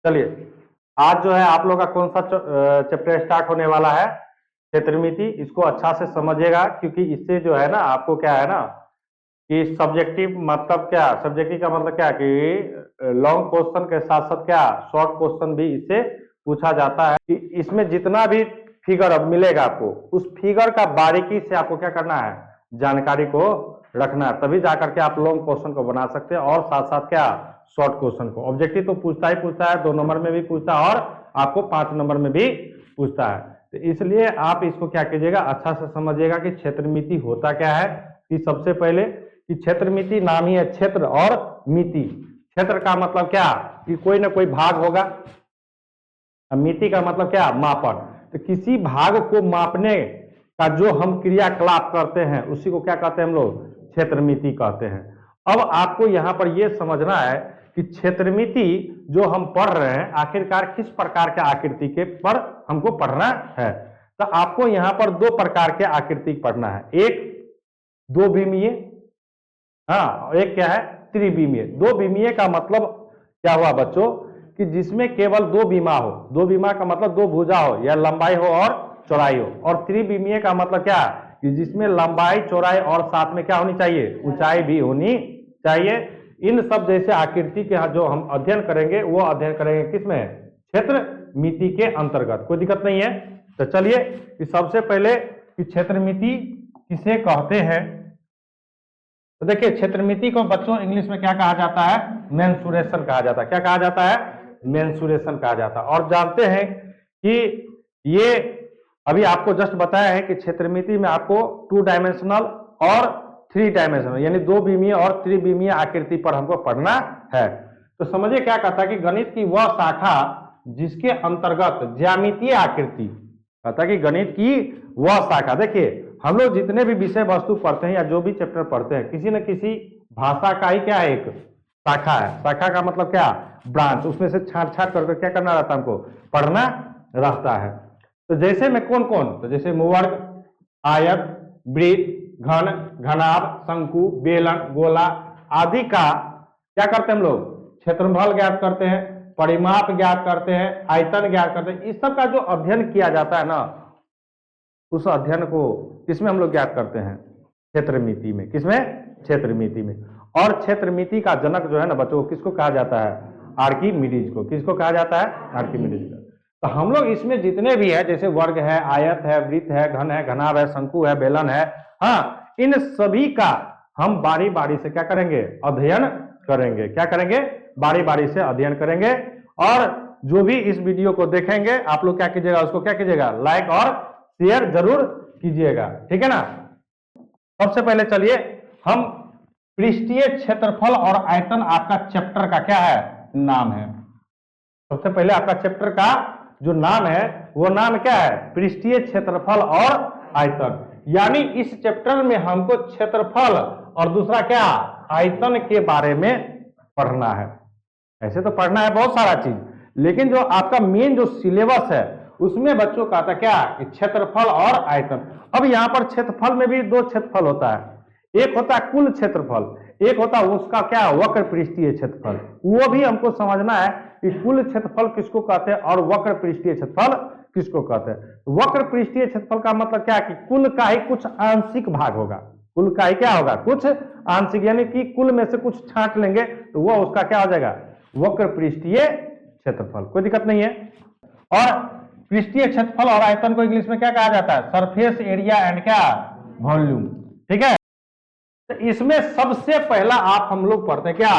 चलिए, आज जो है आप लोग का कौन सा चैप्टर स्टार्ट होने वाला है, क्षेत्रमिति। इसको अच्छा से समझिएगा, क्योंकि इससे जो है ना आपको क्या है ना कि सब्जेक्टिव मतलब क्या, सब्जेक्टिव का मतलब क्या कि लॉन्ग क्वेश्चन के साथ साथ क्या शॉर्ट क्वेश्चन भी इससे पूछा जाता है। कि इसमें जितना भी फिगर अब मिलेगा आपको, उस फिगर का बारीकी से आपको क्या करना है, जानकारी को रखना है, तभी जाकर के आप लॉन्ग क्वेश्चन को बना सकते हैं और साथ साथ क्या शॉर्ट क्वेश्चन को। ऑब्जेक्टिव तो पूछता ही पूछता है, 2 नंबर में भी पूछता है और आपको 5 नंबर में भी पूछता है। तो इसलिए आप इसको क्या कीजिएगा, अच्छा से समझिएगा कि क्षेत्रमिति होता क्या है। कि सबसे पहले कि क्षेत्रमिति नाम ही है क्षेत्र और मिति। क्षेत्र का मतलब क्या कि कोई ना कोई भाग होगा, मिति का मतलब क्या मापन। तो किसी भाग को मापने का जो हम क्रियाकलाप करते हैं उसी को क्या कहते हैं हम लोग, क्षेत्रमिति कहते हैं। अब आपको यहाँ पर यह समझना है कि क्षेत्रमिति जो हम पढ़ रहे हैं आखिरकार किस प्रकार के आकृति के पर हमको पढ़ना है। तो आपको यहाँ पर 2 प्रकार के आकृति पढ़ना है, एक 2 विमीय, हाँ, एक क्या है त्रिविमीय। 2 विमीय का मतलब क्या हुआ बच्चों कि जिसमें केवल 2 विमा हो। 2 विमा का मतलब 2 भुजा हो या लंबाई हो और चौड़ाई हो। और त्रिविमीय का मतलब क्या कि जिसमें लंबाई चौड़ाई और साथ में क्या होनी चाहिए, ऊंचाई भी होनी चाहिए। इन सब जैसे आकृति के जो हम अध्ययन करेंगे वो अध्ययन करेंगे किसमें, क्षेत्रमिति के अंतर्गत। कोई दिक्कत नहीं है। तो चलिए कि सबसे पहले कि क्षेत्रमिति किसे कहते हैं। तो देखिए, क्षेत्रमिति को बच्चों इंग्लिश में क्या कहा जाता है, मेंसुरेशन कहा जाता है। क्या कहा जाता है, मेंसुरेशन कहा जाता है। और जानते हैं कि ये अभी आपको जस्ट बताया है कि क्षेत्रमिति में आपको 2 डायमेंशनल और 3 डायमेंशनल यानी 2 विमीय और त्रिविमीय आकृति पर हमको पढ़ना है। तो समझिए क्या कहता है कि गणित की वह शाखा जिसके अंतर्गत ज्यामितीय आकृति, कहता है कि गणित की वह शाखा। देखिए, हम लोग जितने भी विषय वस्तु पढ़ते हैं या जो भी चैप्टर पढ़ते हैं, किसी न किसी भाषा का ही क्या है, एक शाखा है। शाखा का मतलब क्या, ब्रांच। उसमें से छांट छांट करके क्या करना रहता है, हमको पढ़ना रहता है। तो जैसे में कौन कौन, तो जैसे वर्ग, आयत, वृत्त, घन, घनाभ, शंकु, बेलन, गोला आदि का क्या करते हैं हम लोग, क्षेत्रफल ज्ञात करते हैं, परिमाप ज्ञात करते हैं, आयतन ज्ञात करते हैं। इस सब का जो अध्ययन किया जाता है ना, उस अध्ययन को किसमें हम लोग ज्ञात करते हैं, क्षेत्रमिति में। किसमें, क्षेत्रमिति में। और क्षेत्रमिति का जनक जो है ना बच्चों, किसको कहा जाता है, आर्किमिडीज को। किसको कहा जाता है, आर्किमिडीज को। तो हम लोग इसमें जितने भी है, जैसे वर्ग है, आयत है, वृत्त है, घन है, घनाभ है, शंकु है, बेलन है, हाँ, इन सभी का हम बारी बारी से क्या करेंगे, अध्ययन करेंगे। क्या करेंगे, बारी बारी से अध्ययन करेंगे। और जो भी इस वीडियो को देखेंगे आप लोग क्या कीजिएगा, उसको क्या कीजिएगा, लाइक और शेयर जरूर कीजिएगा, ठीक है ना। सबसे पहले चलिए हम पृष्ठीय क्षेत्रफल और आयतन, आपका चैप्टर का क्या है, नाम है। सबसे पहले आपका चैप्टर का जो नाम है वो नाम क्या है, पृष्ठीय क्षेत्रफल और आयतन। यानी इस चैप्टर में हमको क्षेत्रफल और दूसरा क्या, आयतन के बारे में पढ़ना है। ऐसे तो पढ़ना है बहुत सारा चीज, लेकिन जो आपका मेन जो सिलेबस है उसमें बच्चों का आता क्या, क्षेत्रफल और आयतन। अब यहाँ पर क्षेत्रफल में भी 2 क्षेत्रफल होता है, एक होता है कुल क्षेत्रफल, एक होता है उसका क्या, वक्र पृष्ठीय क्षेत्रफल। वो भी हमको समझना है कि कुल क्षेत्रफल किसको कहते हैं और वक्र पृष्ठीय क्षेत्रफल किसको कहते हैं। वक्र पृष्ठीय क्षेत्रफल का मतलब क्या है कि कुल का ही कुछ आंशिक भाग होगा। कुल का ही क्या होगा, कुछ आंशिक, यानी कि कुल में से कुछ छांट लेंगे तो वो उसका क्या हो जाएगा, वक्र पृष्ठीय क्षेत्रफल। कोई दिक्कत नहीं है। और पृष्ठीय क्षेत्रफल और आयतन को इंग्लिश में क्या कहा जाता है, सरफेस एरिया एंड क्या, वॉल्यूम, ठीक है। तो इसमें सबसे पहला आप हम लोग पढ़ते हैं क्या,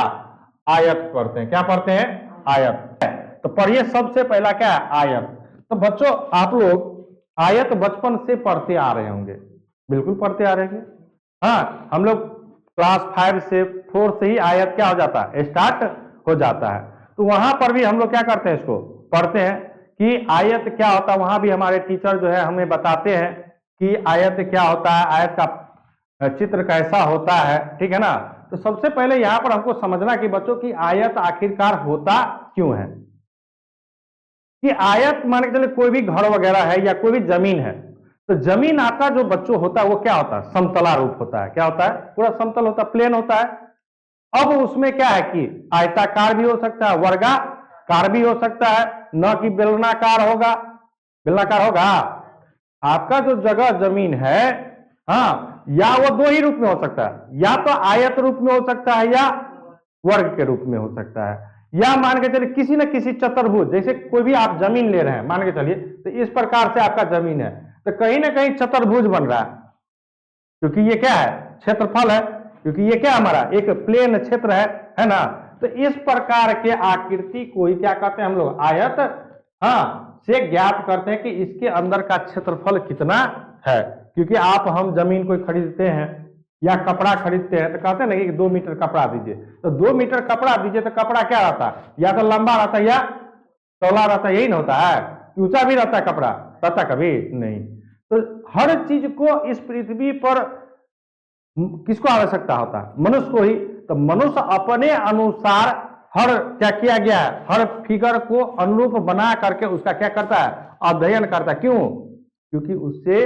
आयत पढ़ते हैं। क्या पढ़ते हैं, आयत। तो पढ़िए सबसे पहला क्या है, आयत। तो बच्चों आप लोग आयत बचपन से पढ़ते आ रहे होंगे, बिल्कुल पढ़ते आ रहे होंगे। हाँ, हम लोग क्लास 5 से 4 से ही आयत क्या हो जाता है, स्टार्ट हो जाता है। तो वहां पर भी हम लोग क्या करते हैं, इसको पढ़ते हैं कि आयत क्या होता है। वहां भी हमारे टीचर जो है हमें बताते हैं कि आयत क्या होता है, आयत का चित्र कैसा होता है, ठीक है ना। तो सबसे पहले यहां पर हमको समझना कि बच्चों की आयत आखिरकार होता क्यों है। कि आयत मान के चले कोई भी घर वगैरह है या कोई भी जमीन है, तो जमीन आपका जो बच्चों होता है वो क्या होता है, समतला रूप होता है। क्या होता है, पूरा समतल होता है, प्लेन होता है। अब उसमें क्या है कि आयताकार भी हो सकता है, कार भी हो सकता है, न कि बेलनाकार होगा। बेलनाकार होगा आपका जो जगह जमीन है, हाँ, या वो दो ही रूप में हो सकता है, या तो आयत रूप में हो सकता है या वर्ग के रूप में हो सकता है, या मान के चलिए किसी न किसी चतुर्भुज, जैसे कोई भी आप जमीन ले रहे हैं मान के चलिए, तो इस प्रकार से आपका जमीन है, तो कहीं ना कहीं चतुर्भुज बन रहा है, क्योंकि ये क्या है, क्षेत्रफल है, क्योंकि ये क्या हमारा एक प्लेन क्षेत्र है ना। तो इस प्रकार के आकृति को ही क्या कहते हैं हम लोग, आयत, हाँ, से ज्ञात करते हैं कि इसके अंदर का क्षेत्रफल कितना है। क्योंकि आप हम जमीन कोई खरीदते हैं या कपड़ा खरीदते हैं तो कहते हैं ना कि 2 मीटर कपड़ा दीजिए, तो 2 मीटर कपड़ा दीजिए, तो कपड़ा क्या रहता है, या तो लंबा रहता है या चौड़ा रहता है, यही ना होता है, ऊंचा भी रहता है कपड़ा, रहता कभी नहीं। तो हर चीज को इस पृथ्वी पर किसको आवश्यकता होता है, मनुष्य को ही। तो मनुष्य अपने अनुसार हर क्या किया गया है, हर फिगर को अनुरूप बना करके उसका क्या करता है, अध्ययन करता है। क्यों? क्योंकि उससे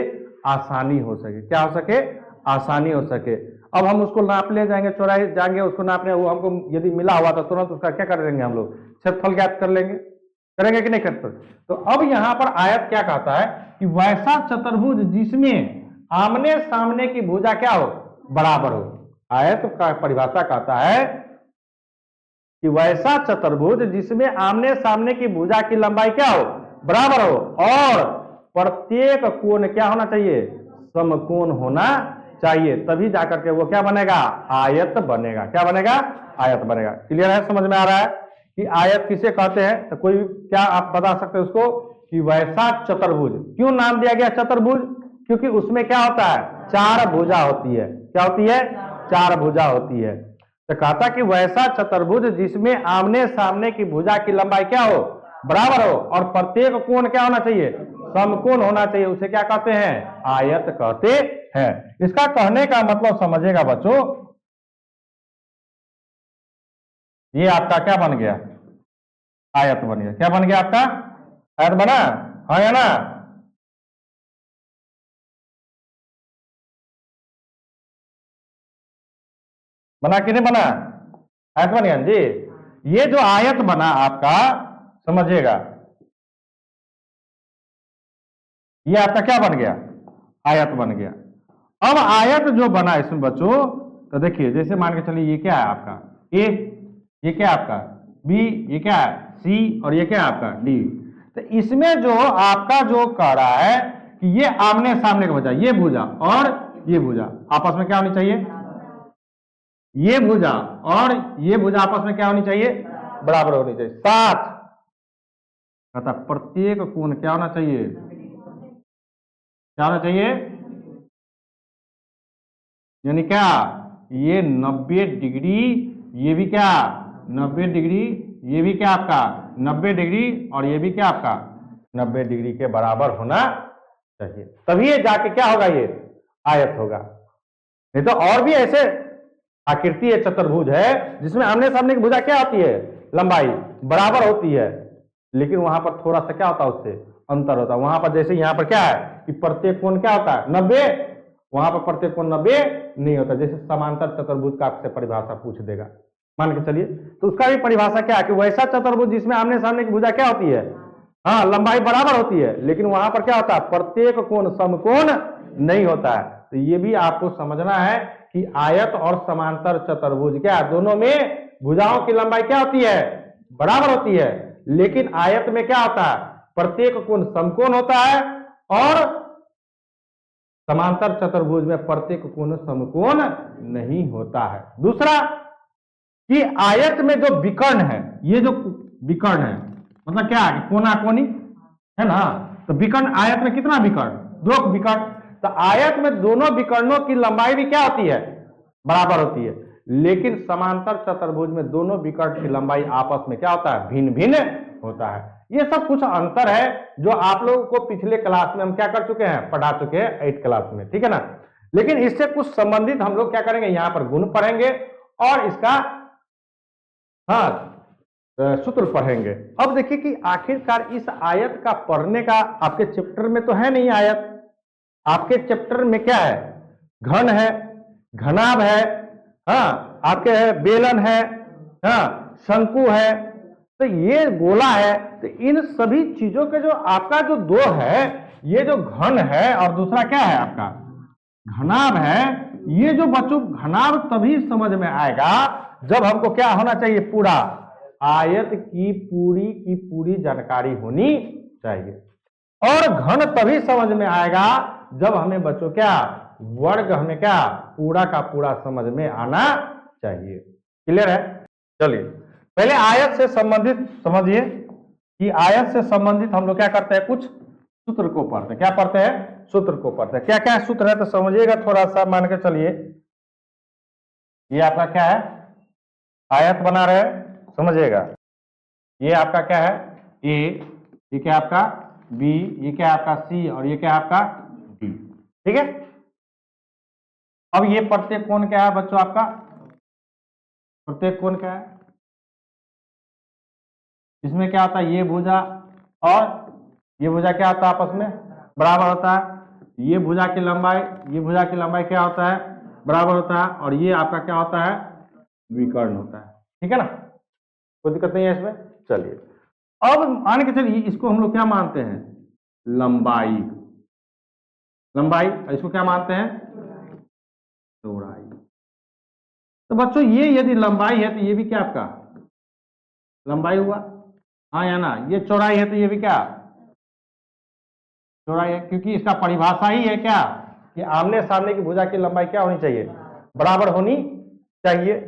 आसानी हो सके, क्या हो सके, आसानी हो सके। अब हम उसको नाप ले जाएंगे, चौराहे जाएंगे उसको नापने, वो हमको यदि मिला हुआ तो तुरंत उसका क्या कर लेंगे हम लोग, क्षेत्रफल ज्ञात कर लेंगे, करेंगे कि नहीं करते। तो अब यहां पर आयत क्या कहता है कि वैसा चतुर्भुज जिसमें आमने सामने की भुजा क्या हो, बराबर हो। आयत का परिभाषा कहता है कि वैसा चतुर्भुज जिसमें आमने सामने की भुजा की लंबाई क्या हो, बराबर हो, और प्रत्येक कोण क्या होना चाहिए, समकोण होना चाहिए, तभी जाकर के वो क्या बनेगा, आयत बनेगा। क्या बनेगा, आयत बनेगा। क्लियर है, समझ में आ रहा है कि आयत किसे कहते हैं। तो कोई क्या आप बता सकते हैं उसको कि वैसा चतुर्भुज, क्यों नाम दिया गया चतुर्भुज, क्योंकि उसमें क्या होता है, 4 भुजा होती है। क्या होती है, 4 भुजा होती है। तो कहता कि वैसा चतुर्भुज जिसमें आमने सामने की भुजा की लंबाई क्या हो, बराबर हो, और प्रत्येक कोण क्या होना चाहिए, समकोण होना चाहिए, उसे क्या कहते हैं, आयत कहते हैं। इसका कहने का मतलब समझिएगा बच्चों, ये आपका क्या बन गया, आयत बन गया। क्या बन गया आपका, आयत बना, हाँ या ना। बना कि नहीं बना, आयत बन गया जी। ये जो आयत बना आपका, समझिएगा, ये आपका क्या बन गया, आयत बन गया। अब आयत जो बना इसमें बच्चों, तो देखिए जैसे मान के चलिए ये क्या है आपका ए, ये क्या है आपका बी, ये क्या है सी, और ये क्या है आपका डी। तो इसमें जो आपका जो कह रहा है कि ये आमने सामने का भुजा, ये भुजा और ये भुजा आपस में क्या होनी चाहिए, ये भुजा और ये भुजा आपस में क्या होनी चाहिए, बराबर होनी चाहिए। साथ कहता प्रत्येक कोण क्या होना चाहिए, क्या होना चाहिए, यानी क्या, ये 90 डिग्री, ये भी क्या 90 डिग्री, ये भी क्या आपका 90 डिग्री, और ये भी क्या आपका 90 डिग्री के बराबर होना चाहिए, तभी ये जाके क्या होगा, ये आयत होगा। नहीं तो और भी ऐसे आकृति है, चतुर्भुज है, जिसमें आमने सामने की भुजा क्या होती है, लंबाई बराबर होती है, लेकिन वहां पर थोड़ा सा क्या होता है, उससे अंतर होता है। वहां पर जैसे यहां पर क्या है कि प्रत्येक कोण क्या होता है 90, वहां पर प्रत्येक कोण 90 नहीं होता। जैसे समांतर चतुर्भुज का आपसे परिभाषा पूछ देगा मान के चलिए, तो उसका भी परिभाषा क्या है कि वैसा चतुर्भुज जिसमें आमने सामने की भुजा क्या होती है, हाँ, लंबाई बराबर होती है, लेकिन वहां पर क्या होता है, प्रत्येक कोण समकोण नहीं होता है। तो ये भी आपको समझना है कि आयत और समांतर चतुर्भुज क्या दोनों में भुजाओं की लंबाई क्या होती है, बराबर होती है, लेकिन आयत में क्या होता है, प्रत्येक कोण समकोण होता है, और समांतर चतुर्भुज में प्रत्येक कोण समकोण नहीं होता है। दूसरा कि आयत में जो विकर्ण है, ये जो विकर्ण है मतलब क्या है, कोना कोनी है ना, तो विकर्ण आयत में कितना विकर्ण, 2 विकर्ण। तो आयत में दोनों विकर्णों की लंबाई भी क्या होती है, बराबर होती है, लेकिन समांतर चतुर्भुज में दोनों विकर्ण की लंबाई आपस में क्या होता है, भिन्न भिन्न होता है। ये सब कुछ अंतर है जो आप लोगों को पिछले क्लास में हम क्या कर चुके हैं, पढ़ा चुके हैं 8th क्लास में, ठीक है ना। लेकिन इससे कुछ संबंधित हम लोग क्या करेंगे, यहां पर गुण पढ़ेंगे और इसका हाँ सूत्र पढ़ेंगे। अब देखिए कि आखिरकार इस आयत का पढ़ने का आपके चैप्टर में तो है नहीं आयत, आपके चैप्टर में क्या है, घन है, घनाभ है, हाँ, आपके है बेलन है, हाँ, शंकु है। तो ये गोला है, तो इन सभी चीजों के जो आपका जो दो है, ये जो घन है और दूसरा क्या है आपका घनाभ है, ये जो बच्चों घनाभ तभी समझ में आएगा जब हमको क्या होना चाहिए, पूरा आयत की पूरी जानकारी होनी चाहिए। और घन तभी समझ में आएगा जब हमें बच्चों क्या वर्ग हमें क्या पूरा का पूरा समझ में आना चाहिए। क्लियर है? चलिए पहले आयत से संबंधित समझिए कि आयत से संबंधित हम लोग क्या करते हैं, कुछ सूत्र को पढ़ते हैं। क्या पढ़ते हैं? सूत्र को पढ़ते हैं। क्या क्या सूत्र है तो समझिएगा थोड़ा सा, मान के चलिए ये आपका क्या है, आयत बना रहे हैं, समझिएगा। ये आपका क्या है ए, ये क्या आपका बी, ये क्या आपका सी और ये क्या आपका डी। ठीक है, अब ये प्रत्येक कोण क्या है बच्चों आपका, प्रत्येक कोण क्या है, इसमें क्या होता है ये भुजा और ये भुजा क्या होता है आपस में बराबर होता है। ये भुजा की लंबाई, ये भुजा की लंबाई क्या होता है बराबर होता है, और ये आपका क्या होता है विकर्ण होता है। ठीक है ना, कोई दिक्कत नहीं है इसमें। चलिए अब मान के चलिए इसको हम लोग क्या मानते हैं, लंबाई, लंबाई, इसको क्या मानते हैं चौड़ाई। तो बच्चों ये यदि लंबाई है तो ये भी क्या आपका लंबाई हुआ, हाँ या ना। ये चौड़ाई है तो ये भी क्या चौड़ाई है, क्योंकि इसका परिभाषा ही है क्या कि आमने सामने की भुजा की लंबाई क्या होनी चाहिए, बराबर होनी चाहिए।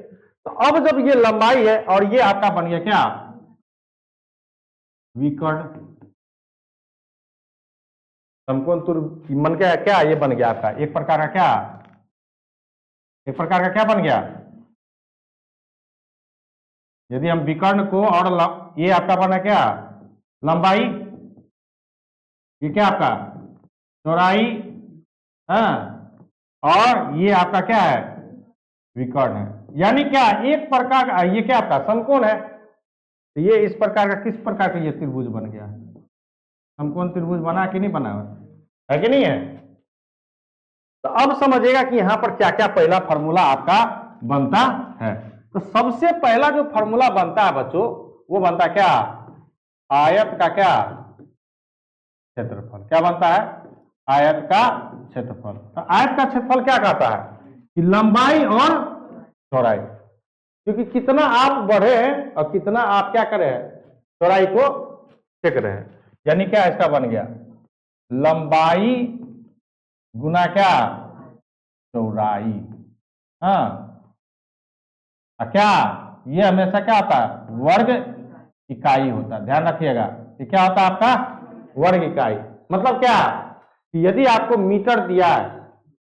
तो अब जब ये लंबाई है और ये आपका बन गया क्या विकर्ण समकोण मन गया, क्या ये बन गया आपका एक प्रकार का क्या, एक प्रकार का क्या बन गया। यदि हम विकर्ण को और ये आपका बना क्या लंबाई, ये क्या आपका चौड़ाई, हाँ, और ये आपका क्या है विकर्ण है, यानी क्या एक प्रकार का ये क्या आपका समकोण है। तो ये इस प्रकार का किस प्रकार का ये त्रिभुज बन गया, समकोण त्रिभुज बना कि नहीं बना है कि नहीं है। तो अब समझिएगा कि यहां पर क्या क्या पहला फॉर्मूला आपका बनता है। तो सबसे पहला जो फॉर्मूला बनता है बच्चों वो बनता है क्या आयत का क्या क्षेत्रफल। क्या बनता है आयत का क्षेत्रफल। तो आयत का क्षेत्रफल क्या कहता है कि लंबाई और चौड़ाई, क्योंकि कितना आप बढ़े हैं और कितना आप क्या करे हैं चौड़ाई को चेक रहे हैं, यानी क्या इसका बन गया लंबाई गुना क्या चौड़ाई। हाँ क्या ये हमेशा क्या होता है वर्ग इकाई होता है, ध्यान रखिएगा। ये क्या होता है आपका वर्ग इकाई। मतलब क्या कि यदि आपको मीटर दिया है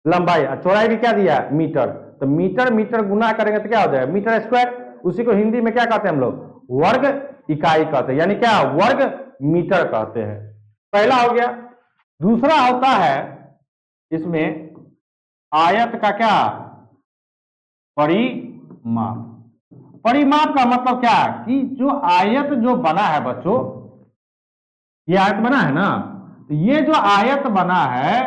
लंबाई और चौड़ाई भी क्या दिया है मीटर, तो मीटर मीटर गुना करेंगे तो क्या हो जाएगा मीटर स्क्वायर। उसी को हिंदी में क्या कहते हैं हम लोग वर्ग इकाई कहते हैं, यानी क्या वर्ग मीटर कहते हैं। पहला हो गया। दूसरा होता है इसमें आयत का क्या परिमाप। परिमाप का मतलब क्या कि जो आयत जो बना है बच्चों, ये आयत बना है ना, तो ये जो आयत बना है,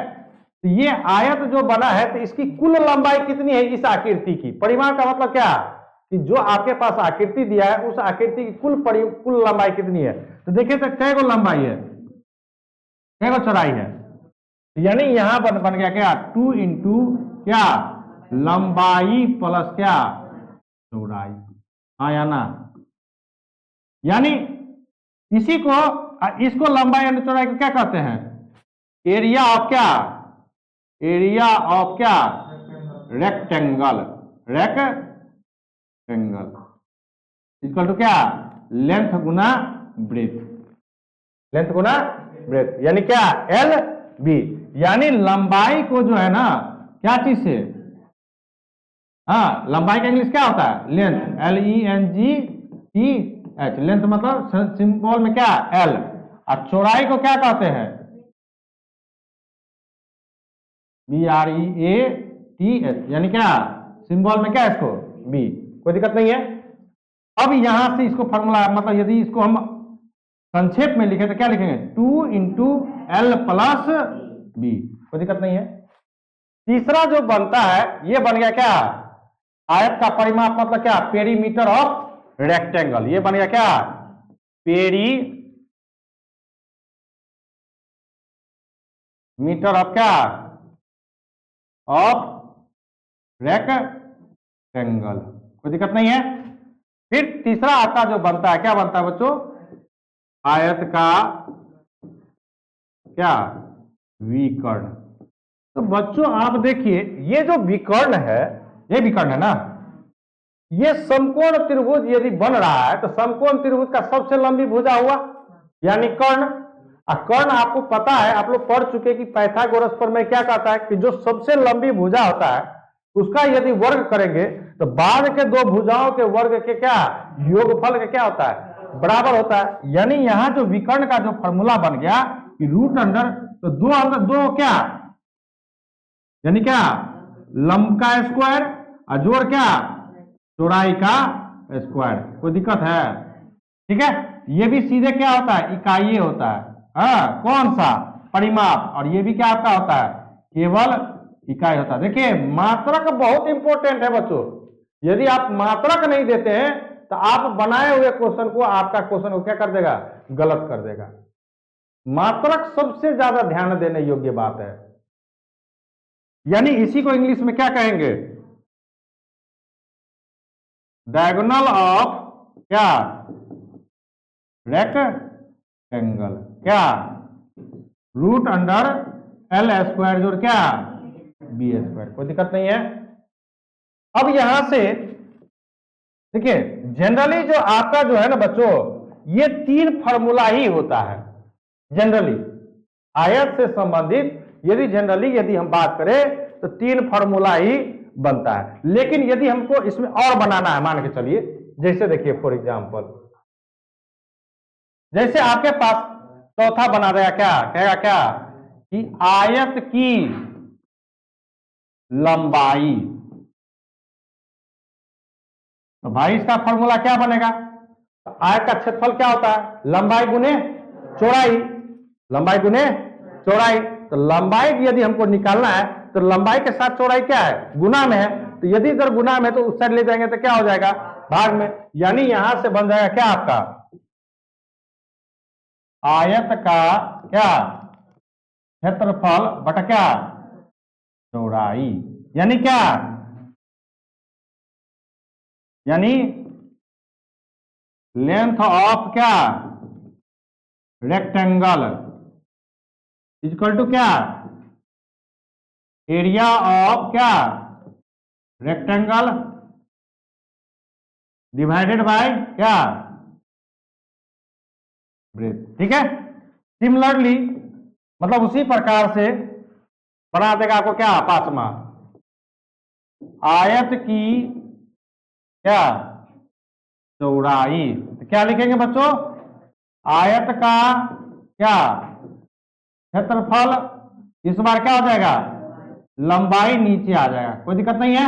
तो ये आयत जो बना है तो इसकी कुल लंबाई कितनी है इस आकृति की। परिमाप का मतलब क्या कि जो आपके पास आकृति दिया है उस आकृति की कुल लंबाई कितनी है। तो देखिए तो कै गो लंबाई है कै गो चौड़ाई है, यानी यहां बन गया क्या 2 इंटू क्या लंबाई प्लस क्या चौड़ाई, हाँ या ना। यानी इसी को इसको लंबाई और चौड़ाई को क्या कहते हैं एरिया ऑफ क्या एरिया ऑफ क्या रेक्टेंगल। रेक्टेंगल इक्वल टू क्या लेंथ गुना ब्रेथ, लेंथ गुना ब्रेथ, यानी क्या एल बी। यानी लंबाई को जो है ना क्या चीज से, हाँ लंबाई का इंग्लिश क्या होता है लेंथ, LENGTH, लेंथ मतलब सिंबल में क्या एल, और चौड़ाई को क्या कहते हैं BREATH, यानी क्या सिंबल में क्या इसको बी। कोई दिक्कत नहीं है। अब यहां से इसको फॉर्मूला मतलब यदि इसको हम संक्षेप में लिखे तो क्या लिखेंगे 2 इंटू एल प्लस बी। कोई दिक्कत नहीं है। तीसरा जो बनता है ये बन गया क्या आयत का परिमाप मतलब क्या पेरीमीटर ऑफ रेक्टेंगल। ये बन गया क्या पेरी मीटर ऑफ क्या, ऑफ रेक्टेंगल। कोई दिक्कत नहीं है। फिर तीसरा आपका जो बनता है, क्या बनता है बच्चों, आयत का क्या, विकर्ण। तो बच्चों आप देखिए, ये जो विकर्ण है, ये विकर्ण है ना, ये समकोण त्रिभुज यदि बन रहा है तो समकोण त्रिभुज का सबसे लंबी भुजा हुआ यानी कर्ण। कर्ण आपको पता है, आप लोग पढ़ चुके कि पाइथागोरस प्रमेय क्या कहता है कि जो सबसे लंबी भुजा होता है उसका यदि वर्ग करेंगे तो बाद के दो भुजाओं के वर्ग के क्या योगफल का क्या होता है, बराबर होता है। यानी यहां जो विकर्ण का जो फॉर्मूला बन गया कि रूट अंडर, तो दो अंदर दो क्या, यानी क्या, लंब का स्क्वायर और जोड़ क्या, चौड़ाई का स्क्वायर। कोई दिक्कत है? ठीक है। ये भी सीधे क्या होता है, इकाई होता है। हाँ, कौन सा, परिमाप। और ये भी क्या आपका होता है, केवल इकाई होता है। देखिए मात्रक बहुत इंपॉर्टेंट है बच्चों। यदि आप मात्रक नहीं देते हैं तो आप बनाए हुए क्वेश्चन को, आपका क्वेश्चन को क्या कर देगा, गलत कर देगा। मात्रक सबसे ज्यादा ध्यान देने योग्य बात है। यानी इसी को इंग्लिश में क्या कहेंगे, डायगोनल ऑफ क्या, रेक्टेंगल, क्या, रूट अंडर एल स्क्वायर जोड़ क्या, बी स्क्वायर। कोई दिक्कत नहीं है। अब यहां से देखिए, जनरली जो आपका जो है ना बच्चों, ये तीन फार्मूला ही होता है जनरली आयत से संबंधित। यदि हम बात करें तो तीन फार्मूला ही बनता है। लेकिन यदि हमको इसमें और बनाना है, मान के चलिए, जैसे देखिए फॉर एग्जांपल, जैसे आपके पास चौथा बना देगा, क्या कहेगा, क्या कि आयत की लंबाई। तो भाई इसका फॉर्मूला क्या बनेगा, तो आयत का क्षेत्रफल क्या होता है, लंबाई गुने चौड़ाई, लंबाई गुने चौड़ाई। तो लंबाई यदि हमको निकालना है तो लंबाई के साथ चौड़ाई क्या है, गुना में है। तो यदि इधर गुना में तो उस साइड ले जाएंगे तो क्या हो जाएगा, भाग में। यानी यहां से बन जाएगा क्या आपका, आयत का क्या, क्षेत्रफल बटा क्या, चौड़ाई। यानी क्या, यानी लेंथ ऑफ क्या, रेक्टेंगल इक्वल टू क्या, एरिया ऑफ क्या, रेक्टेंगल डिवाइडेड बाय क्या, ब्रेथ। ठीक है। सिमिलरली मतलब उसी प्रकार से बना देगा आपको क्या, पांचवा, आयत की क्या, चौड़ाई। तो क्या लिखेंगे बच्चों, आयत का क्या, क्षेत्रफल, इस बार क्या हो जाएगा, लंबाई नीचे आ जाएगा। कोई दिक्कत नहीं है।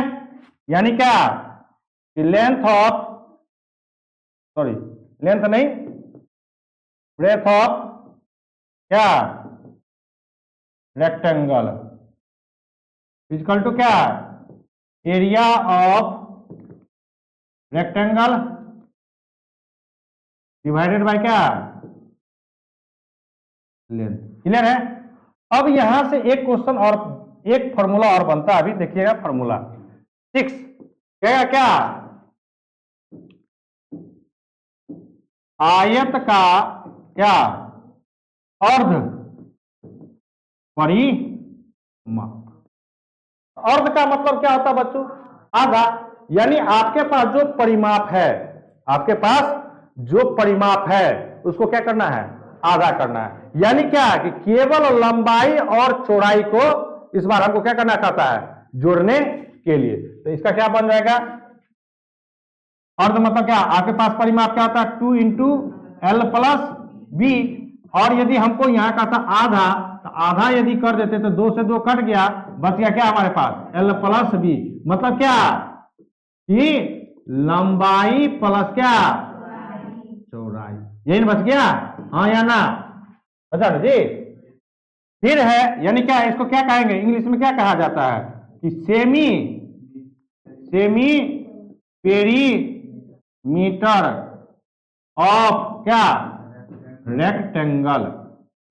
यानी क्या, लेंथ ऑफ, सॉरी लेंथ नहीं, ब्रेथ ऑफ क्या, रेक्टेंगल इक्वल टू क्या, area of rectangle divided by क्या, लेंथ। क्लियर है। अब यहां से एक क्वेश्चन और, एक फॉर्मूला और बनता है। अभी देखिएगा फॉर्मूला 6 कहेगा क्या, आयत का क्या, अर्ध परिमाप। अर्ध का मतलब क्या होता है बच्चों, आधा। यानी आपके पास जो परिमाप है, आपके पास जो परिमाप है उसको क्या करना है, आधा करना है। यानी क्या कि केवल लंबाई और चौड़ाई को इस बार हमको क्या करना चाहता है, जोड़ने के लिए। तो इसका क्या बन जाएगा, अर्ध मतलब क्या, आपके पास परिमाप क्या होता है, 2 इंटू एल प्लस बी। और यदि हमको यहां का था आधा, तो आधा यदि कर देते तो 2 से 2 कट गया, बच गया क्या हमारे पास, एल प्लस बी। मतलब क्या कि लंबाई प्लस क्या, चौड़ाई। यही बच गया, हाँ या ना, बचा ना जी। फिर है, यानी क्या, इसको क्या कहेंगे, इंग्लिश में क्या कहा जाता है कि सेमी पेरीमीटर ऑफ क्या रेक्टेंगल।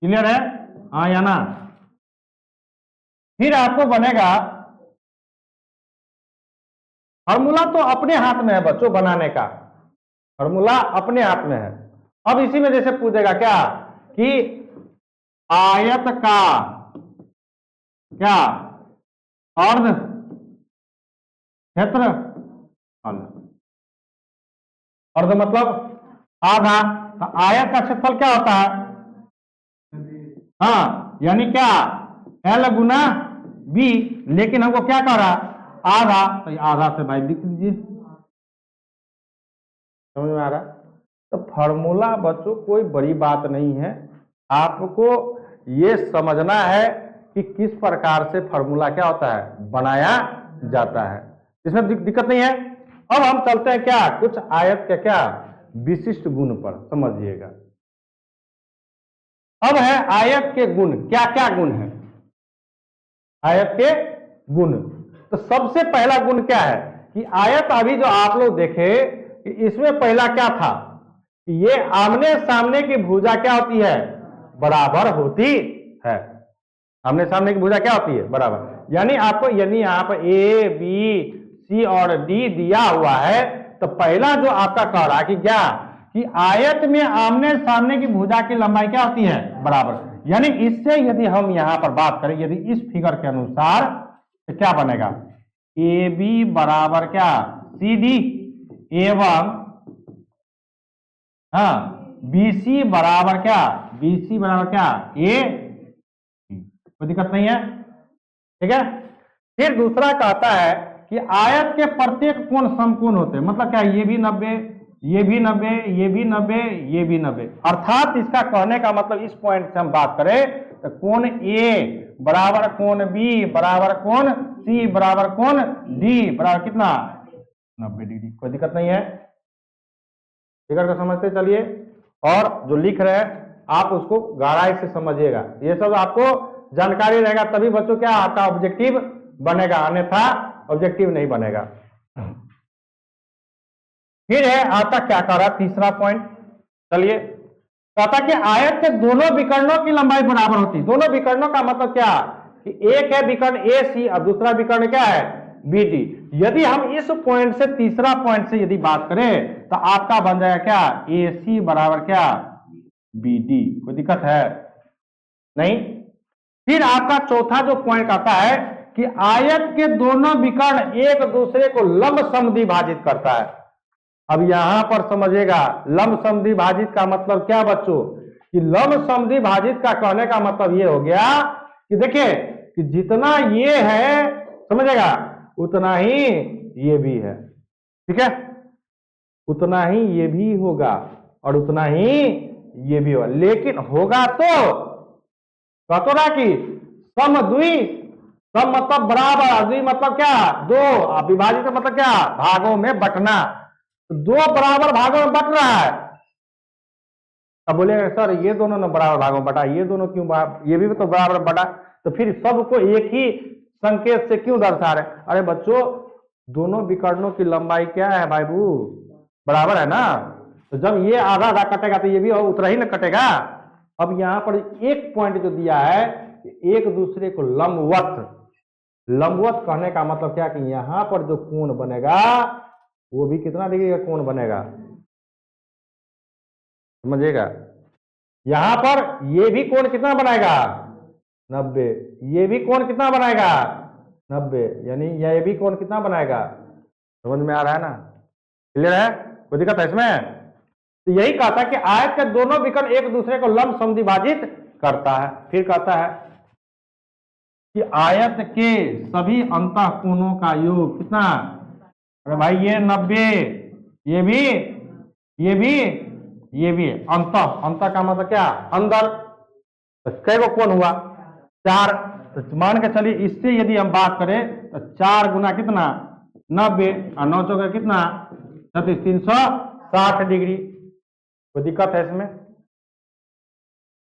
क्लियर है, हाँ या ना। फिर आपको बनेगा, फॉर्मूला तो अपने हाथ में है बच्चों बनाने का, फॉर्मूला अपने हाथ में है। अब इसी में जैसे पूछेगा क्या कि आयत का क्या अर्ध क्षेत्र, अर्ध मतलब आधा, तो आयत का क्षेत्रफल क्या होता है, हाँ यानी क्या L गुना B, लेकिन हमको क्या कह रहा आधा, तो आधा से भाई लिख दीजिए। समझ में आ रहा। तो फॉर्मूला बच्चों कोई बड़ी बात नहीं है, आपको ये समझना है कि किस प्रकार से फॉर्मूला क्या होता है बनाया जाता है, इसमें दिक्कत नहीं है। अब हम चलते हैं क्या कुछ आयत के क्या विशिष्ट गुण पर, समझिएगा। अब है आयत के गुण, क्या क्या गुण है आयत के गुण। तो सबसे पहला गुण क्या है कि आयत, अभी जो आप लोग देखे कि इसमें पहला क्या था, ये आमने सामने की भुजा क्या होती है, बराबर होती है। आमने सामने की भुजा क्या होती है, बराबर। यानी आपको यदि यहाँ पर ए बी सी और डी दिया हुआ है, तो पहला जो आपका कह रहा है कि क्या कि आयत में आमने सामने की भुजा की लंबाई क्या होती है, बराबर। यानी इससे यदि हम यहां पर बात करें, यदि इस फिगर के अनुसार, तो क्या बनेगा, ए बी बराबर क्या सी डी एवं हाँ बी सी बराबर क्या, बी सी बराबर क्या ए, कोई दिक्कत नहीं है, ठीक है। फिर दूसरा कहता है कि आयत के प्रत्येक कोण समकोण होते हैं, मतलब क्या ये भी 90, ये भी 90, ये भी 90, ये भी 90। अर्थात इसका कहने का मतलब, इस पॉइंट से हम बात करें तो कोण ए बराबर कोण बी बराबर कोण सी बराबर कोण डी बराबर कितना 90 डिग्री। कोई दिक्कत नहीं है, फिगर को समझते चलिए। और जो लिख रहे हैं आप उसको गहराई से समझिएगा, ये सब आपको जानकारी रहेगा तभी बच्चों क्या आपका ऑब्जेक्टिव बनेगा, अन्यथा ऑब्जेक्टिव नहीं बनेगा। फिर है आता क्या कर रहा तीसरा पॉइंट, चलिए। कहता कि आयत के दोनों विकर्णों की लंबाई बराबर होती है। दोनों विकर्णों का मतलब क्या कि एक है विकर्ण ए सी और दूसरा विकर्ण क्या है बी डी। यदि हम इस पॉइंट से तीसरा पॉइंट से यदि बात करें तो आपका बन जाएगा क्या ए सी बराबर क्या बी डी। कोई दिक्कत है नहीं। फिर आपका चौथा जो पॉइंट आता है कि आयत के दोनों विकर्ण एक दूसरे को लंब समद्विभाजित करता है। अब यहां पर समझिएगा, लंब समद्विभाजित का मतलब क्या बच्चों, कि लंब समद्विभाजित का कहने का मतलब ये हो गया कि देखिए कि जितना ये है समझेगा उतना ही ये भी है, ठीक है, उतना ही ये भी होगा और उतना ही ये भी होगा। लेकिन होगा तो ना कि समद्वि, सम मतलब बराबर, द्वि मतलब क्या दो, विभाजित मतलब क्या भागों में बंटना, दो बराबर भागों में बंट रहा है। अब बोलेगा सर ये दोनों ने बराबर भागों में बटा, ये दोनों क्यों, ये भी तो बराबर बटा, तो फिर सबको एक ही संकेत से क्यों दर्शा रहे। अरे बच्चों दोनों विकर्णों की लंबाई क्या है भाईबू, बराबर है ना, तो जब ये आधा आधा कटेगा तो ये भी उतना ही ना कटेगा। अब यहां पर एक पॉइंट जो दिया है एक दूसरे को लंबवत, लंबवत कहने का मतलब क्या कि यहां पर जो कोण बनेगा वो भी कितना डिग्री का कोण बनेगा, समझिएगा। यहां पर ये भी कोण कितना बनाएगा 90, ये भी कोण कितना बनाएगा 90, यानी ये भी कोण कितना बनाएगा, समझ में आ रहा है ना, क्लियर है, कोई दिक्कत है इसमें। तो यही कहता है कि आयत के दोनों विकर्ण एक दूसरे को लंब समद्विभाजित करता है। फिर कहता है कि आयत के सभी अंतः कोणों का योग कितना, अरे भाई ये 90, ये भी, ये भी, ये भी अंतः, अंतः का मतलब क्या अंदर, तो कै गो कोण हुआ 4, तो मान के चलिए इससे यदि हम बात करें तो 4 गुना कितना 90 और 9 चौके कितना 36, 360 डिग्री। कोई दिक्कत है इसमें,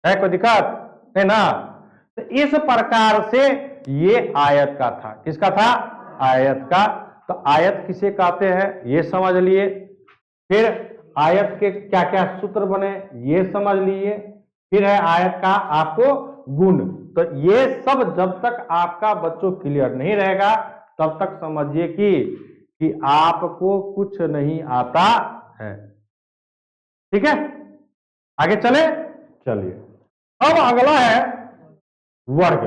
है कोई दिक्कत है ना। तो इस प्रकार से ये आयत का था, किसका था आयत का। तो आयत किसे कहते हैं ये समझ लिए। फिर आयत के क्या क्या सूत्र बने ये समझ लीजिए। फिर है आयत का आपको गुण। तो ये सब जब तक आपका बच्चों क्लियर नहीं रहेगा तब तक समझिए कि आपको कुछ नहीं आता है। ठीक है, आगे चले। चलिए, अब अगला है वर्ग,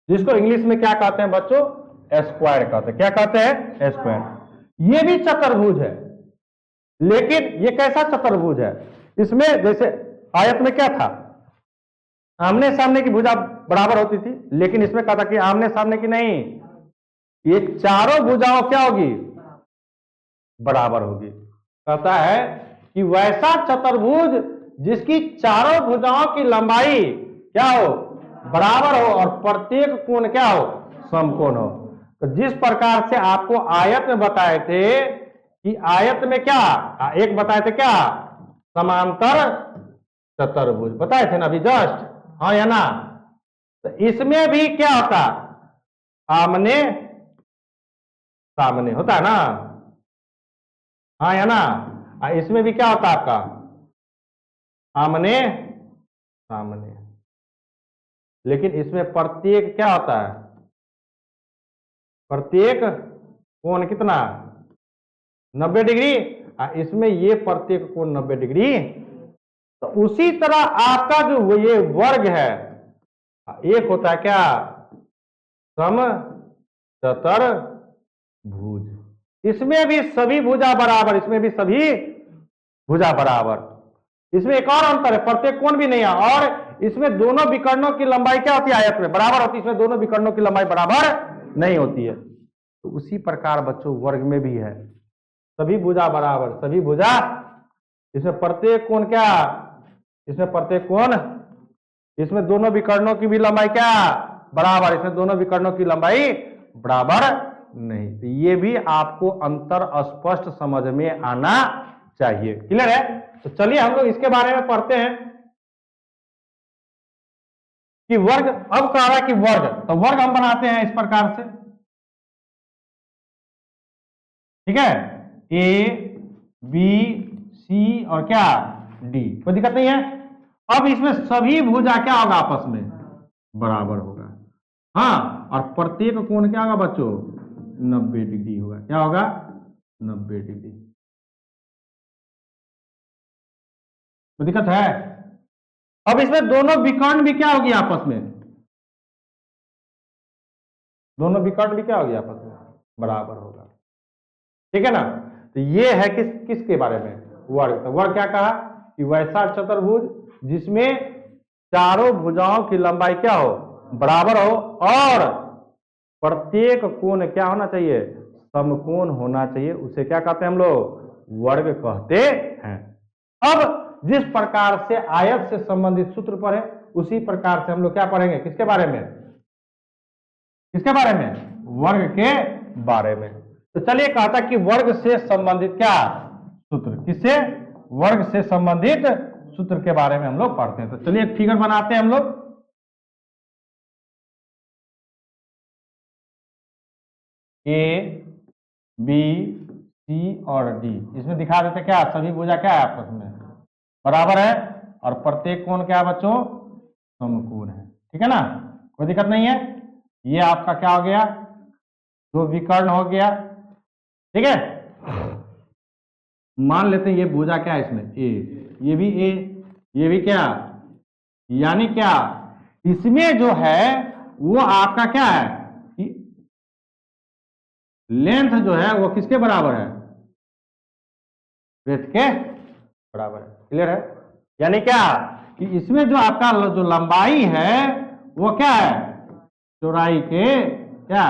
जिसको इंग्लिश में क्या कहते हैं बच्चों? स्क्वायर कहते हैं। क्या कहते हैं? स्क्वायर। ये भी चतुर्भुज है, लेकिन ये कैसा चतुर्भुज है? इसमें जैसे आयत में क्या था, आमने सामने की भुजा बराबर होती थी, लेकिन इसमें कहा था कि आमने सामने की नहीं, ये चारों भुजाओं क्या होगी? बराबर होगी। कहता है कि वैसा चतुर्भुज जिसकी चारों भुजाओं की लंबाई क्या हो? बराबर हो और प्रत्येक कोण क्या हो? समकोण हो। तो जिस प्रकार से आपको आयत में बताए थे कि आयत में क्या एक बताए थे, क्या समांतर चतुर्भुज बताए थे ना अभी जस्ट, हाँ या ना? तो इसमें भी क्या होता? आमने सामने होता है ना, हाँ या ना? इसमें भी क्या होता है आपका? आमने सामने। लेकिन इसमें प्रत्येक क्या होता है? प्रत्येक कोण कितना? 90 डिग्री। इसमें ये प्रत्येक कोण 90 डिग्री। तो उसी तरह आपका जो ये वर्ग है, एक होता है क्या? समचतुर्भुज। इसमें भी सभी भुजा बराबर, इसमें भी सभी भुजा बराबर। इसमें एक और अंतर है, प्रत्येक कोण भी नहीं है, और इसमें दोनों विकर्णों की लंबाई क्या होती है? आयत में बराबर होती है, इसमें दोनों विकर्णों की लंबाई बराबर नहीं होती है। तो उसी प्रकार बच्चों वर्ग में भी है, सभी भुजा बराबर, सभी भुजा। इसमें प्रत्येक कोण क्या? इसमें प्रत्येक कोण, इसमें दोनों विकर्णों की भी लंबाई क्या? बराबर, इसमें दोनों विकर्णों की लंबाई बराबर नहीं। तो ये भी आपको अंतर स्पष्ट समझ में आना चाहिए। क्लियर है? तो चलिए हम लोग इसके बारे में पढ़ते हैं कि वर्ग। अब कह रहा है कि वर्ग, तो वर्ग हम बनाते हैं इस प्रकार से, ठीक है? ए बी सी और क्या डी, कोई दिक्कत नहीं है। अब इसमें सभी भुजा क्या होगा? आपस में बराबर होगा, हाँ। और प्रत्येक कोण क्या होगा बच्चों? 90 डिग्री होगा। क्या होगा? 90 डिग्री। कोई दिक्कत है? अब इसमें दोनों विकर्ण भी क्या होगी आपस में? दोनों विकर्ण भी क्या होगी आपस में? बराबर होगा। ठीक है ना? तो ये है किसके बारे में? वर्ग। तो वर्ग क्या कहा कि वैसा चतुर्भुज जिसमें चारों भुजाओं की लंबाई क्या हो? बराबर हो, और प्रत्येक कोण क्या होना चाहिए? समकोण होना चाहिए। उसे क्या कहते हैं हम लोग? वर्ग कहते हैं। अब जिस प्रकार से आयत से संबंधित सूत्र पढ़े, उसी प्रकार से हम लोग क्या पढ़ेंगे? किसके बारे में? किसके बारे में? वर्ग के बारे में। तो चलिए, कहता कि वर्ग से संबंधित क्या सूत्र, किससे? वर्ग से संबंधित सूत्र के बारे में हम लोग पढ़ते हैं। तो चलिए एक फिगर बनाते हैं हम लोग। ए बी सी और डी, इसमें दिखा देते क्या? सभी भुजा क्या है? आपस में बराबर है, और प्रत्येक कोण क्या है बच्चों? समकोण है। ठीक है ना? कोई दिक्कत नहीं है। ये आपका क्या हो गया? दो विकर्ण हो गया। ठीक है, मान लेते हैं ये भुजा क्या है इसमें? ए, ये भी ए, ये भी क्या? यानी क्या? इसमें जो है वो आपका क्या है? लेंथ जो है वो किसके बराबर है? ब्रेथ के बराबर है। क्लियर है? यानी क्या कि इसमें जो आपका जो लंबाई है वो क्या है? चौड़ाई के क्या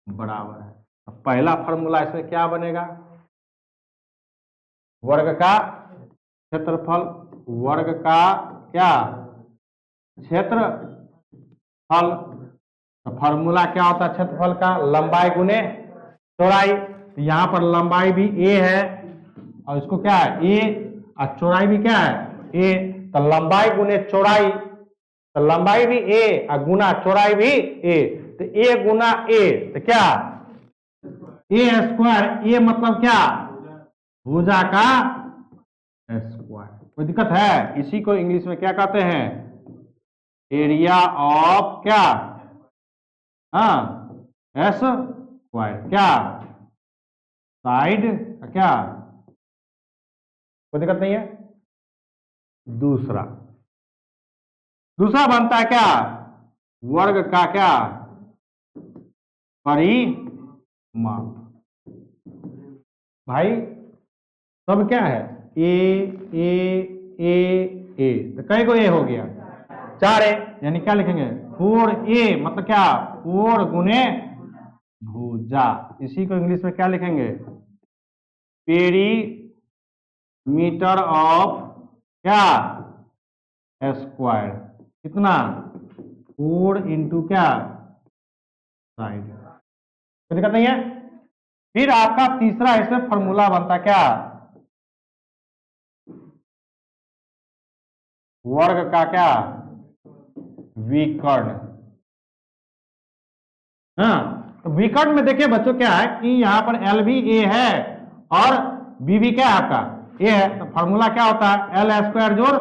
बराबर है। अब पहला फॉर्मूला इसमें क्या बनेगा? वर्ग का क्षेत्रफल, वर्ग का क्या? क्षेत्रफल। तो फॉर्मूला क्या होता है क्षेत्रफल का? लंबाई गुने चौड़ाई। तो यहां पर लंबाई भी ए है और इसको क्या है? ए, और चौड़ाई भी क्या है? ए। तो लंबाई गुने चौड़ाई, तो लंबाई भी ए और गुना चौड़ाई भी ए। तो ए गुना ए, तो क्या? ए स्क्वायर। ए मतलब क्या? भुजा का स्क्वायर। कोई दिक्कत है? इसी को इंग्लिश में क्या कहते हैं? एरिया ऑफ क्या? हाँ, एस स्क्वायर। क्या? साइड क्या? कोई दिक्कत नहीं है। दूसरा बनता है क्या? वर्ग का क्या? परिमाप। भाई सब क्या है? ए ए ए ए, तो कई को ए हो गया? 4 ए, यानी क्या लिखेंगे? 4a, मतलब क्या? 4 गुने भुजा। इसी को इंग्लिश में क्या लिखेंगे? पेरीमीटर ऑफ क्या? स्क्वायर। कितना? 4 इंटू क्या? साइड। कोई दिक्कत नहीं है। फिर आपका तीसरा इसमें फॉर्मूला बनता क्या? वर्ग का क्या? विकर्ण। हाँ, तो विकर्ण में देखिए बच्चों क्या है कि यहां पर एल भी ए है और बी भी क्या है आपका? ए है। तो फॉर्मूला क्या होता है? एल स्क्वायर जोड़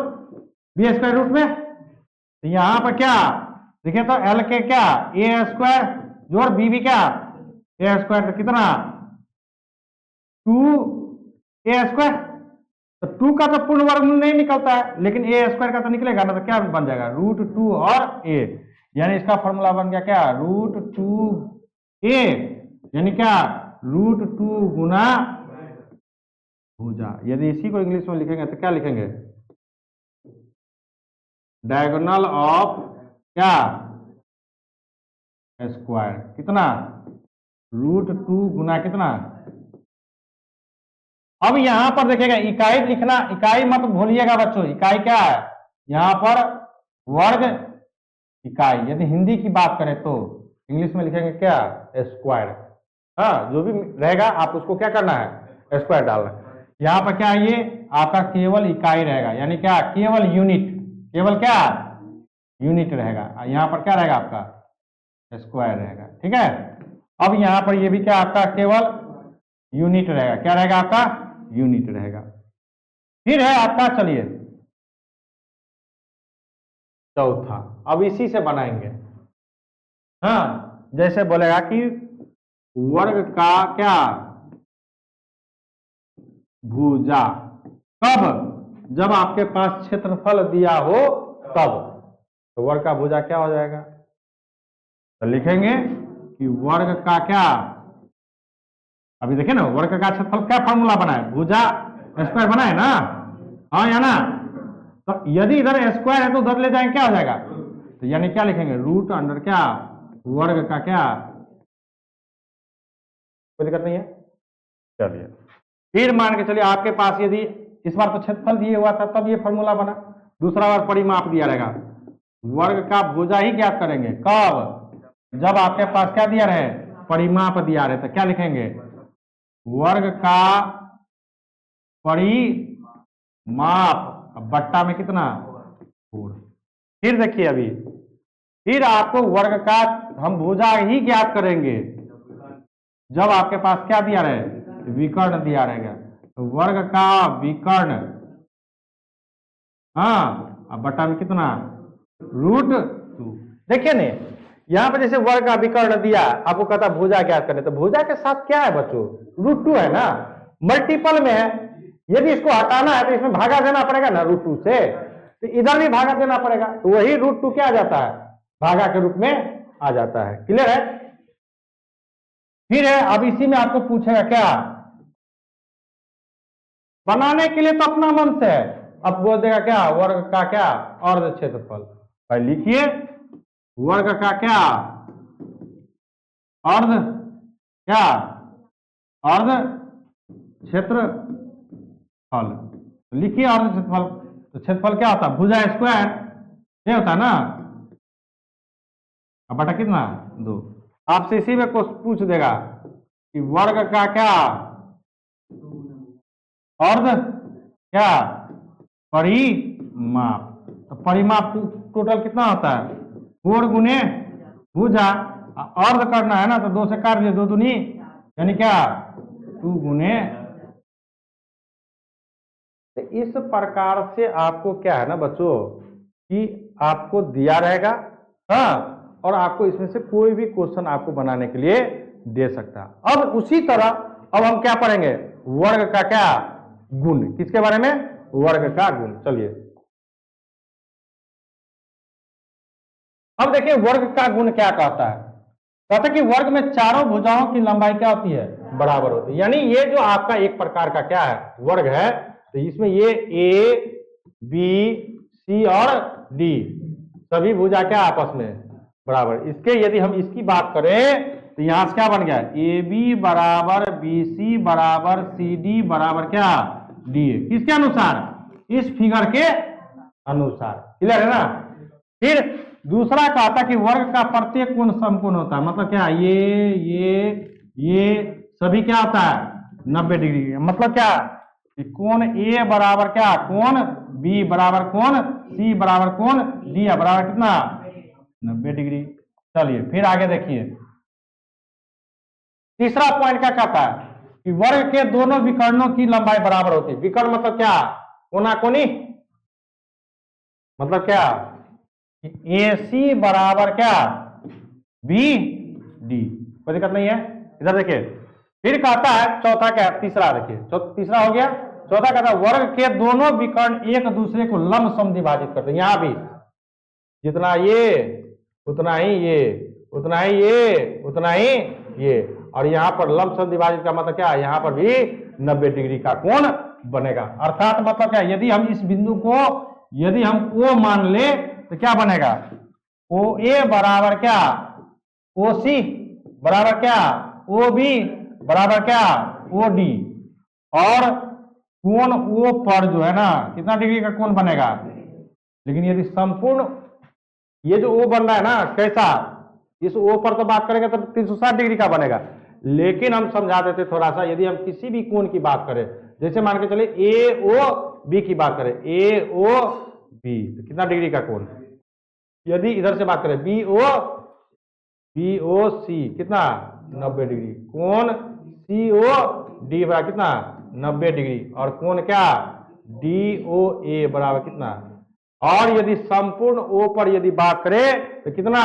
बी स्क्वायर रूट में। तो यहां पर क्या देखिए, तो एल के क्या? ए स्क्वायर जोड़ बी भी क्या? ए स्क्वायर। तो कितना? 2a square. तो 2 का तो पूर्ण वर्गमूल नहीं निकलता है, लेकिन ए स्क्वायर का तो निकलेगा ना। तो क्या बन जाएगा? √2 और a, यानी इसका फॉर्मूला बन गया क्या? √2a, यानी क्या? √2 गुना भुजा। यदि इसी को इंग्लिश में लिखेंगे तो क्या लिखेंगे? डायगोनल ऑफ क्या? स्क्वायर। कितना? √2 गुना कितना? अब यहां पर देखिएगा इकाई लिखना, इकाई मत भूलिएगा बच्चों। इकाई क्या है? यहां पर वर्ग इकाई। यदि हिंदी की बात करें तो इंग्लिश में लिखेंगे क्या? स्क्वायर। हाँ, जो भी रहेगा आप उसको क्या करना है? स्क्वायर डालना है। यहां पर क्या है? ये आपका केवल इकाई रहेगा, यानी क्या? केवल यूनिट। केवल क्या? यूनिट रहेगा। यहां पर क्या रहेगा आपका? स्क्वायर रहेगा। ठीक है। अब यहां पर ये भी क्या आपका? केवल यूनिट रहेगा। क्या रहेगा आपका? यूनिट रहेगा। फिर है आपका, चलिए चौथा। अब इसी से बनाएंगे। हाँ, जैसे बोलेगा कि वर्ग का क्या? भुजा। कब? जब आपके पास क्षेत्रफल दिया हो तब। तो वर्ग का भुजा क्या हो जाएगा? तो लिखेंगे कि वर्ग का क्या? अभी देखिए ना, वर्ग का क्षेत्रफल क्या फॉर्मूला बना है? भुजा स्क्वायर बना है ना? हाँ या ना? तो यदि इधर स्क्वायर है तो उधर ले जाएंगे, क्या हो जाएगा? तो यानी क्या लिखेंगे? रूट अंडर क्या? वर्ग का क्या? कोई दिक्कत नहीं है। चलिए, फिर मान के चलिए आपके पास यदि इस बार तो क्षेत्रफल दिए हुआ था तब ये फॉर्मूला बना, दूसरा बार परिमाप दिया रहेगा। वर्ग का भुजा ही ज्ञात करेंगे कब? जब आपके पास क्या दिया रहे? परिमाप दिया रहे। तो क्या लिखेंगे? वर्ग का परिमाप बट्टा में कितना? 4। फिर देखिए अभी, फिर आपको वर्ग का हम भुजा ही ज्ञात करेंगे जब आपके पास क्या दिया रहे? विकर्ण दिया रहेगा। तो वर्ग का विकर्ण, हाँ, अब बट्टा में कितना? √2। देखिए ने, यहां पर जैसे वर्ग का विकर्ण दिया, आपको कहता भुजा ज्ञात करने, तो भुजा के साथ क्या है बच्चों? √2 है ना, मल्टीपल में है। यदि इसको हटाना है तो इसमें भागा देना पड़ेगा ना √2 से, तो इधर भी भागा देना पड़ेगा। तो वही √2 क्या आ जाता है? भागा के रूप में आ जाता है। क्लियर है? फिर है, अब इसी में आपको पूछेगा क्या? बनाने के लिए तो अपना मन से है। अब बोल देगा क्या? वर्ग का क्या? अर्ध क्षेत्रफल। भाई लिखिए, वर्ग का क्या? अर्ध क्या? अर्ध क्षेत्रफल। लिखिए अर्ध क्षेत्रफल। तो क्षेत्रफल क्या होता है? भुजा स्क्वायर, ये होता है ना। अब बटा कितना? 2। आपसे इसी में कुछ पूछ देगा कि वर्ग का क्या? अर्ध क्या? परिमाप। तो परिमाप टोटल कितना होता है? 4 गुने भुजा। अर्ध करना है ना, तो 2 से काट दिए, 2 दूनी यानी क्या? 2 गुने तो इस प्रकार से आपको क्या है ना बच्चों कि आपको दिया रहेगा, हाँ, और आपको इसमें से कोई भी क्वेश्चन आपको बनाने के लिए दे सकता है। अब उसी तरह अब हम क्या पढ़ेंगे, वर्ग का क्या गुण, किसके बारे में, वर्ग का गुण। चलिए अब देखिए वर्ग का गुण क्या कहता है, कहता है कि वर्ग में चारों भुजाओं की लंबाई क्या होती है, बराबर होती है। यानी ये जो आपका एक प्रकार का क्या है वर्ग है, तो इसमें ये ए बी सी और डी सभी भुजा क्या आपस में बराबर। इसके यदि हम इसकी बात करें तो यहां से क्या बन गया, ए बी बराबर बी सी बराबर सी डी बराबर क्या डी ए, किसके अनुसार, इस फिगर के अनुसार। क्लियर है ना। फिर दूसरा कहता कि वर्ग का प्रत्येक कोण समकोण होता है, मतलब क्या, ये सभी क्या होता है 90 डिग्री। मतलब क्या कि कोण ए बराबर क्या, कोण बी बराबर कोण सी बराबर कोण डी बराबर कितना 90 डिग्री। चलिए फिर आगे देखिए, तीसरा पॉइंट क्या कहता है कि वर्ग के दोनों विकर्णों की लंबाई बराबर होती है। विकर्ण मतलब क्या, कोना कोनी, मतलब क्या ए सी बराबर क्या बी डी, कोई दिक्कत नहीं है। इधर देखिए फिर कहता है चौथा क्या, तीसरा देखिए, तीसरा हो गया। चौथा कहता है वर्ग के दोनों विकर्ण एक दूसरे को लंबसम विभाजित करते हैं। यहां भी जितना ये उतना ही ये, उतना ही ये उतना ही ये, और यहां पर लंबसम विभाजित का मतलब क्या, यहां पर भी 90 डिग्री का कोण बनेगा। अर्थात मतलब क्या, यदि हम इस बिंदु को यदि हम O मान ले तो क्या बनेगा, ओ ए बराबर क्या ओ सी बराबर क्या ओ बी बराबर क्या ओ डी, और कोण O पर जो है ना कितना डिग्री का कोण बनेगा। लेकिन यदि संपूर्ण ये जो O बन रहा है ना कैसा, इस O पर तो बात करेंगे तो 360 डिग्री का बनेगा। लेकिन हम समझा देते थोड़ा सा, यदि हम किसी भी कोण की बात करें, जैसे मान के चले ए ओ बी की बात करें, ए ओ बी तो कितना डिग्री का कोण, यदि इधर से बात करें बी ओ सी कितना 90 डिग्री, कोण सी ओ डी बराबर कितना 90 डिग्री, और कोण क्या डी ओ ए बराबर कितना, और यदि संपूर्ण O पर यदि बात करें तो कितना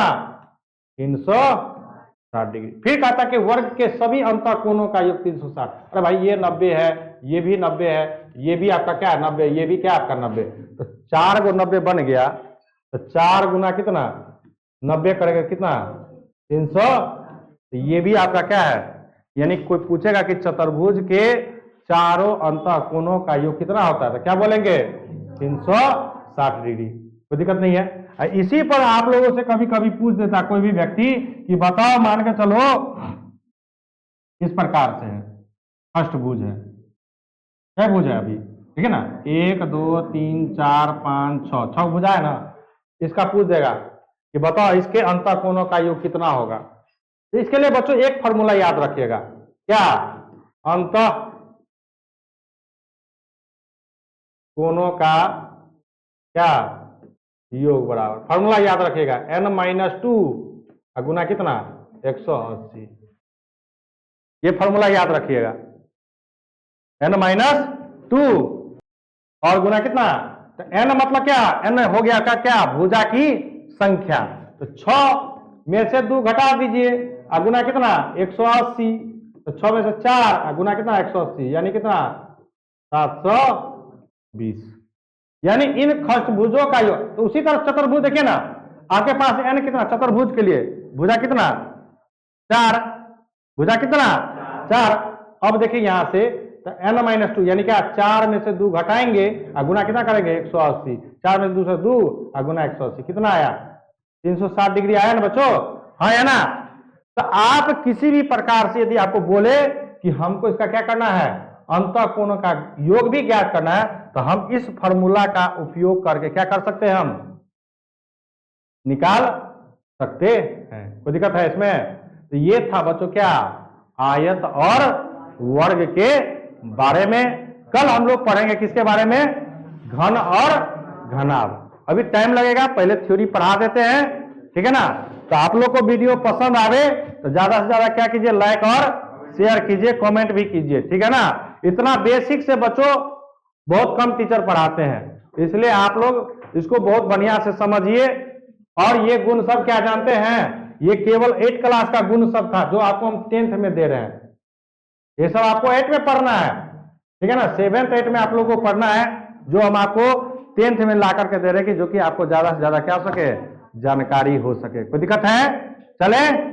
360 डिग्री। फिर कहता कि वर्ग के सभी अंतः कोणों का योग 360। अरे भाई ये 90 है, ये भी 90 है, ये भी आपका क्या 90, ये भी क्या आपका 90, तो 4 को 90 बन गया, तो 4 गुना कितना 90 करेगा कितना 300, तो ये भी आपका क्या है। यानी कोई पूछेगा कि चतुर्भुज के चारों अंतः कोणों का योग कितना होता है, तो क्या बोलेंगे 360 डिग्री, कोई दिक्कत नहीं है। इसी पर आप लोगों से कभी कभी पूछ देता कोई भी व्यक्ति कि बताओ मान के चलो इस प्रकार से है, अष्टभुज है, क्या भुज है अभी, ठीक है ना, 1 2 3 4 5 6 6 भुजा है ना। इसका पूछ देगा कि बताओ इसके अंतः कोणों का योग कितना होगा। तो इसके लिए बच्चों एक फॉर्मूला याद रखिएगा, क्या, अंतः कोणों का क्या योग बराबर, फॉर्मूला याद रखिएगा n-2 गुना कितना 180, ये फॉर्मूला याद रखिएगा, n-2 और गुना कितना, तो n मतलब क्या, n हो गया क्या भुजा की संख्या, तो 6 में से 2 घटा दीजिए, गुना कितना 180, तो 6 में से 4 गुना कितना 180, यानी कितना 720। यानी इन खष्टभुजों का योग। तो उसी तरह चतुर्भुज देखिए ना, आपके पास n कितना, चतुर्भुज के लिए भुजा कितना 4, भुजा कितना 4। अब देखिए यहां से तो n-2 यानी क्या 4 में से 2 घटाएंगे, गुना कितना करेंगे 180, 4 में से 2 से 2 गुना 180 कितना आया 360 डिग्री आया ना बच्चों, हाँ है ना। तो आप किसी भी प्रकार से यदि आपको बोले कि हमको इसका क्या करना है, अंतः कोणों का योग भी ज्ञात करना है, तो हम इस फॉर्मूला का उपयोग करके क्या कर सकते हैं, हम निकाल सकते हैं, कोई दिक्कत है इसमें। तो ये था बच्चों क्या आयत और वर्ग के बारे में। कल हम लोग पढ़ेंगे किसके बारे में, घन और घनाभ। अभी टाइम लगेगा, पहले थ्योरी पढ़ा देते हैं, ठीक है ना। तो आप लोग को वीडियो पसंद आवे तो ज्यादा से ज्यादा क्या कीजिए, लाइक और शेयर कीजिए, कमेंट भी कीजिए, ठीक है ना। इतना बेसिक से बच्चों बहुत कम टीचर पढ़ाते हैं। इसलिए आप लोग इसको बहुत बढ़िया से समझिए। और ये गुण सब क्या जानते हैं, ये केवल 8 क्लास का गुण सब था जो आपको हम 10th में दे रहे हैं। ये सब आपको 8 में पढ़ना है, ठीक है ना। 7th 8 में आप लोगों को पढ़ना है, जो हम आपको 10th में ला करके दे रहे हैं कि जो कि आपको ज्यादा से ज्यादा क्या हो सके, जानकारी हो सके। कोई दिक्कत है? चले।